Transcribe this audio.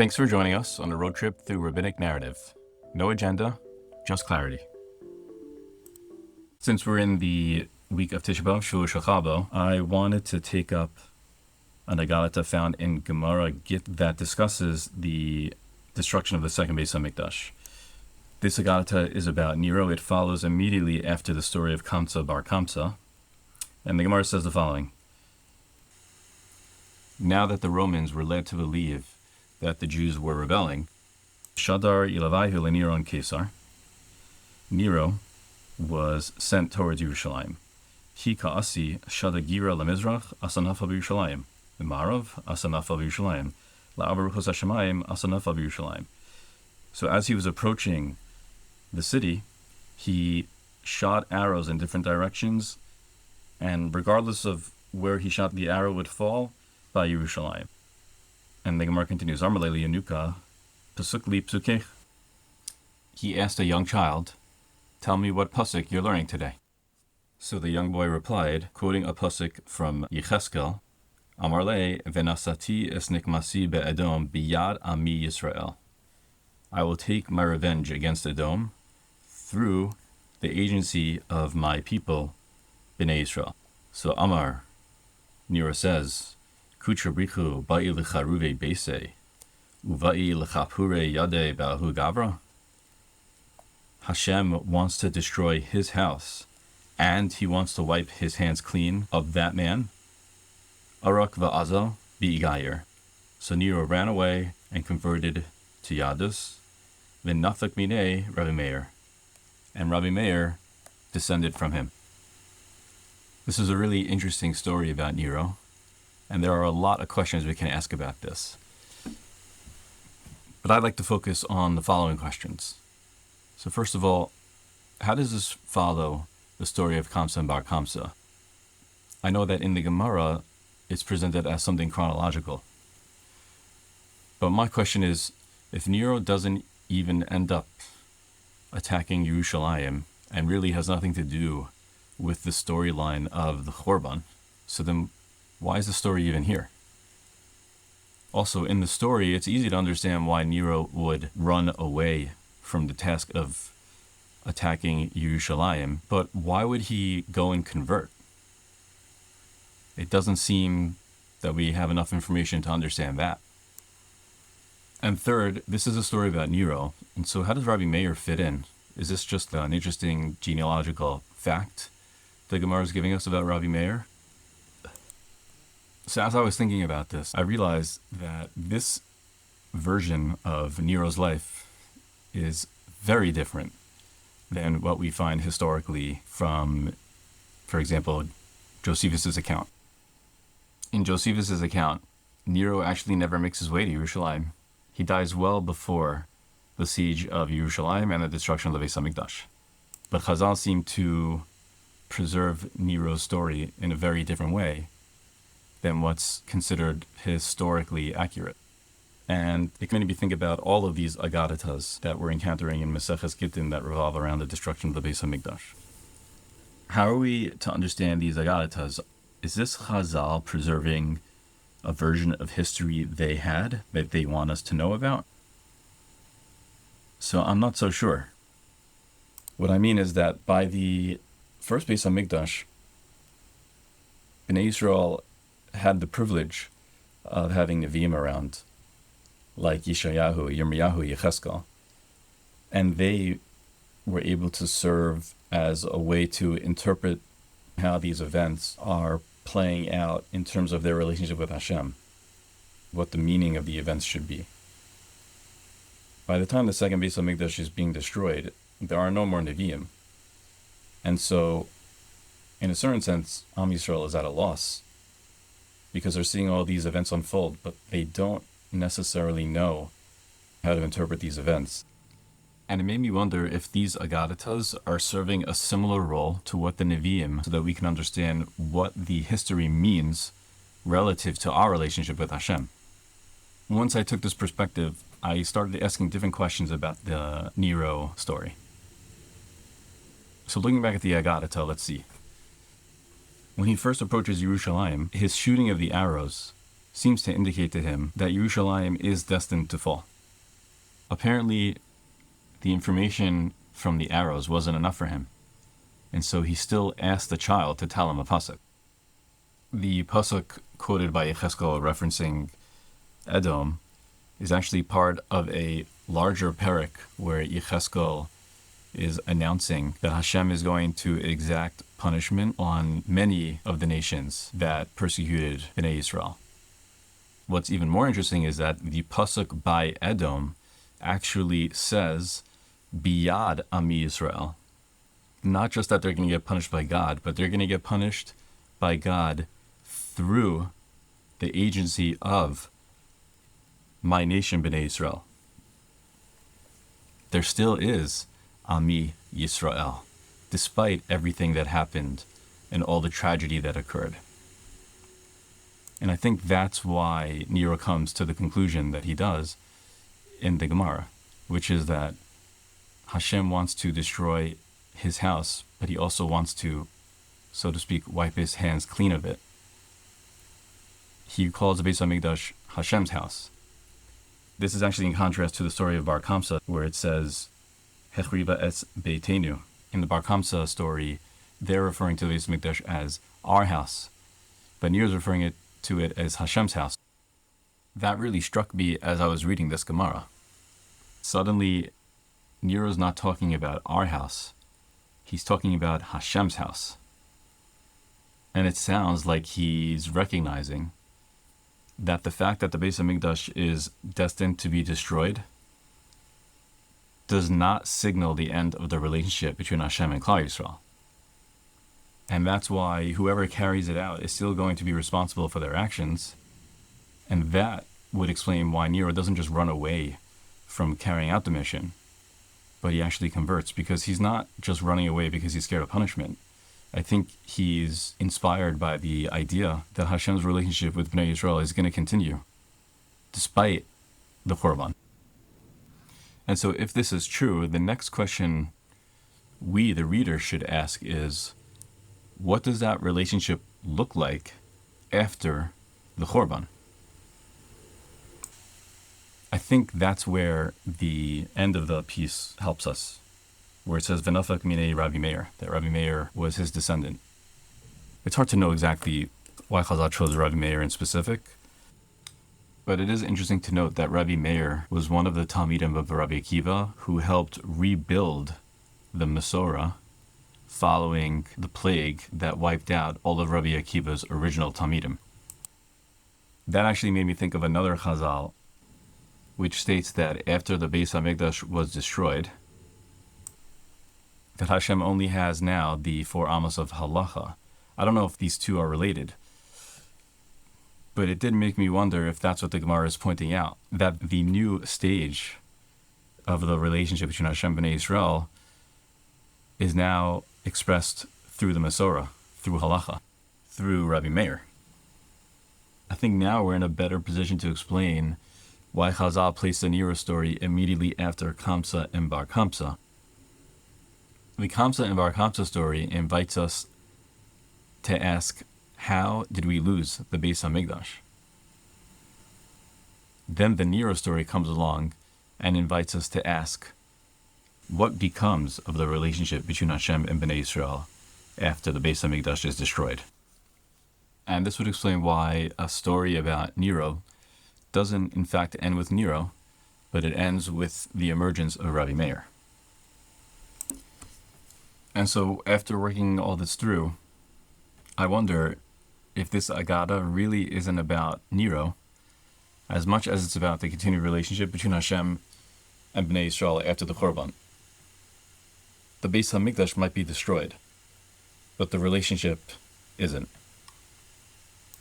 Thanks for joining us on a road trip through rabbinic narrative. No agenda, just clarity. Since we're in the week of Tisha B'Av, Shul Shachabo, I wanted to take up an Aggadah found in Gemara Gittin that discusses the destruction of the second Beis HaMikdash. This Aggadah is about Nero. It follows immediately after the story of Kamsa bar Kamsa. And the Gemara says the following. Now that the Romans were led to believe that the Jews were rebelling, Shadar Ilavaihu leNero and Caesar, Nero was sent towards Yerushalayim. Hi ka'asi Shadagira lemizrach asanafa b'Yerushalayim, Marav asanafa b'Yerushalayim, la'abaruchos hashemayim asanafa b'Yerushalayim. So as he was approaching the city, he shot arrows in different directions, and regardless of where he shot, the arrow would fall by Yerushalayim. And the Gemara continues, Amarle Yanuka, Pasuk li psukech. He asked a young child, tell me what pasuk you're learning today. So the young boy replied, quoting a pasuk from Yecheskel, Amarle venasati es nikmasi be'edom biyad ami Yisrael. I will take my revenge against Edom through the agency of my people, Bnei Yisrael. So Amar, Nero says, Kutrabrichu ba'i l'charuve beise, uva'i l'chapure yade ba'ahu gavra. Hashem wants to destroy his house, and he wants to wipe his hands clean of that man. Arak va'azal bi'igayir. So Nero ran away and converted to Yadus. V'nathak minei Rabbi Meir. And Rabbi Meir descended from him. This is a really interesting story about Nero, and there are a lot of questions we can ask about this. But I'd like to focus on the following questions. So first of all, how does this follow the story of Kamsa bar Kamsa? I know that in the Gemara, it's presented as something chronological. But my question is, if Nero doesn't even end up attacking Yerushalayim and really has nothing to do with the storyline of the Churban, so then why is the story even here? Also, in the story, it's easy to understand why Nero would run away from the task of attacking Yerushalayim, but why would he go and convert? It doesn't seem that we have enough information to understand that. And third, this is a story about Nero, and so how does Rabbi Meir fit in? Is this just an interesting genealogical fact the Gemara is giving us about Rabbi Meir? So as I was thinking about this, I realized that this version of Nero's life is very different than what we find historically from, for example, Josephus' account. In Josephus' account, Nero actually never makes his way to Yerushalayim. He dies well before the siege of Yerushalayim and the destruction of the Beis HaMikdash. But Chazal seem to preserve Nero's story in a very different way than what's considered historically accurate. And it can maybe think about all of these Aggadahs that we're encountering in Maseches Gittin that revolve around the destruction of the Beis HaMikdash. How are we to understand these Aggadahs? Is this Chazal preserving a version of history they had that they want us to know about? So I'm not so sure. What I mean is that by the first Beis HaMikdash, Bnei Yisrael had the privilege of having Nevi'im around, like Yeshayahu, Yirmiyahu, Yecheskel, and they were able to serve as a way to interpret how these events are playing out in terms of their relationship with Hashem, what the meaning of the events should be. By the time the second Beis HaMikdash is being destroyed, there are no more Nevi'im. And so, in a certain sense, Am Yisrael is at a loss, because they're seeing all these events unfold, but they don't necessarily know how to interpret these events. And it made me wonder if these Aggadahs are serving a similar role to what the Nevi'im, so that we can understand what the history means relative to our relationship with Hashem. Once I took this perspective, I started asking different questions about the Nero story. So looking back at the Aggadah, let's see. When he first approaches Yerushalayim, his shooting of the arrows seems to indicate to him that Yerushalayim is destined to fall. Apparently, the information from the arrows wasn't enough for him, and so he still asked the child to tell him a pasuk. The pasuk quoted by Yechezkel referencing Edom is actually part of a larger parak where Yechezkel is announcing that Hashem is going to exact punishment on many of the nations that persecuted Bnei Yisrael. What's even more interesting is that the pasuk by Edom actually says biyad ami Yisrael. Not just that they're going to get punished by God, but they're going to get punished by God through the agency of my nation Bnei Yisrael. There still is Ami Yisrael, despite everything that happened and all the tragedy that occurred. And I think that's why Nero comes to the conclusion that he does in the Gemara, which is that Hashem wants to destroy his house, but he also wants to, so to speak, wipe his hands clean of it. He calls the Beis HaMikdash Hashem's house. This is actually in contrast to the story of Bar Kamsa, where it says, Hechriva es beitenu. In the Bar Kamsa story, they're referring to the Beis HaMikdash as our house, but Nero is referring to it as Hashem's house. That really struck me as I was reading this Gemara. Suddenly, Nero's not talking about our house. He's talking about Hashem's house. And it sounds like he's recognizing that the fact that the Beis HaMikdash is destined to be destroyed does not signal the end of the relationship between Hashem and Klal Yisrael. And that's why whoever carries it out is still going to be responsible for their actions. And that would explain why Nero doesn't just run away from carrying out the mission, but he actually converts, because he's not just running away because he's scared of punishment. I think he's inspired by the idea that Hashem's relationship with Bnei Yisrael is going to continue, despite the Churban. And so if this is true, the next question we, the reader, should ask is, what does that relationship look like after the Churban? I think that's where the end of the piece helps us, where it says, V'nafak minei Rabbi Meir, that Rabbi Meir was his descendant. It's hard to know exactly why Chazal chose Rabbi Meir in specific, but it is interesting to note that Rabbi Meir was one of the Talmidim of Rabbi Akiva who helped rebuild the Masorah following the plague that wiped out all of Rabbi Akiva's original Talmidim. That actually made me think of another Chazal, which states that after the Beis HaMikdash was destroyed, that Hashem only has now the 4 Amos of Halacha. I don't know if these two are related, but it did make me wonder if that's what the Gemara is pointing out, that the new stage of the relationship between Hashem and Bnei Yisrael is now expressed through the Masorah, through Halacha, through Rabbi Meir. I think now we're in a better position to explain why Chazal placed the Nero story immediately after Kamsa and Bar Kamsa. The Kamsa and Bar Kamsa story invites us to ask, how did we lose the Beis HaMikdash? Then the Nero story comes along and invites us to ask, what becomes of the relationship between Hashem and Bnei Yisrael after the Beis HaMikdash is destroyed? And this would explain why a story about Nero doesn't in fact end with Nero, but it ends with the emergence of Rabbi Meir. And so after working all this through, I wonder if this Aggadah really isn't about Nero as much as it's about the continued relationship between Hashem and Bnei Yisrael after the Churban. The Beis HaMikdash might be destroyed, but the relationship isn't.